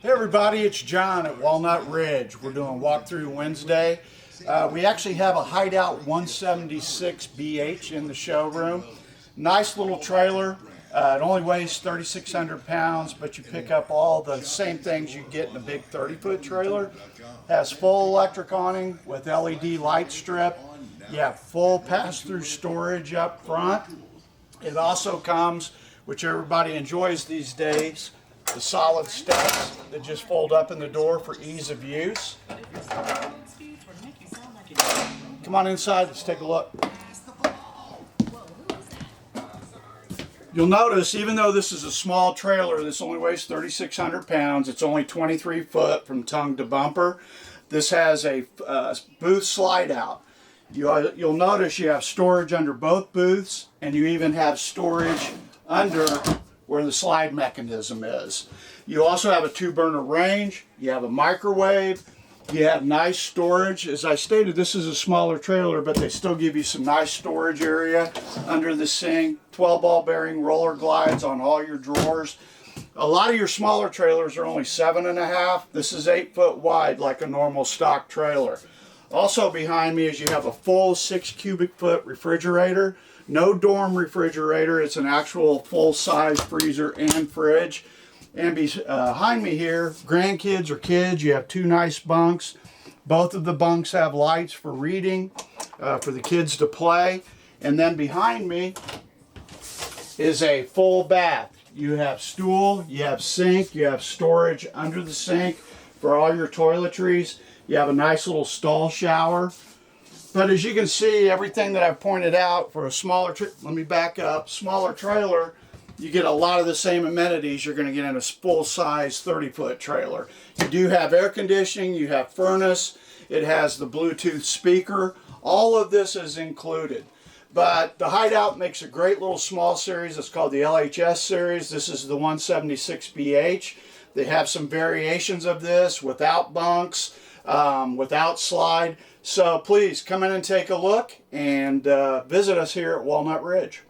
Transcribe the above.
Hey everybody, it's John at Walnut Ridge. We're doing Walkthrough Wednesday. We actually have a Hideout 176BH in the showroom. Nice little trailer. It only weighs 3,600 pounds, but you pick up all the same things you get in a big 30-foot trailer. Has full electric awning with LED light strip. You have full pass-through storage up front. It also comes, which everybody enjoys these days, the solid steps that just fold up in the door for ease of use. Come on inside, let's take a look. You'll notice, even though this is a small trailer, this only weighs 3,600 pounds, it's only 23 foot from tongue to bumper. This has a booth slide out. You'll notice you have storage under both booths, and you even have storage under where the slide mechanism is. You also have a 2-burner range, you have a microwave, you have nice storage. As I stated, this is a smaller trailer, but they still give you some nice storage area under the sink. 12 ball bearing roller glides on all your drawers. A lot of your smaller trailers are only 7.5. This is 8 foot wide like a normal stock trailer. Also behind me is you have a full 6 cubic foot refrigerator. No dorm refrigerator, it's an actual full-size freezer and fridge. And behind me here, grandkids or kids, you have 2 nice bunks. Both of the bunks have lights for reading, for the kids to play. And then behind me is a full bath. You have stool, you have sink, you have storage under the sink for all your toiletries. You have a nice little stall shower. But as you can see, everything that I've pointed out for a smaller, let me back up, smaller trailer, you get a lot of the same amenities you're going to get in a full-size 30-foot trailer. You do have air conditioning, you have furnace, it has the Bluetooth speaker. All of this is included. But the Hideout makes a great little small series. It's called the LHS series. This is the 176BH. They have some variations of this without bunks, without slide. So please come in and take a look and visit us here at Walnut Ridge.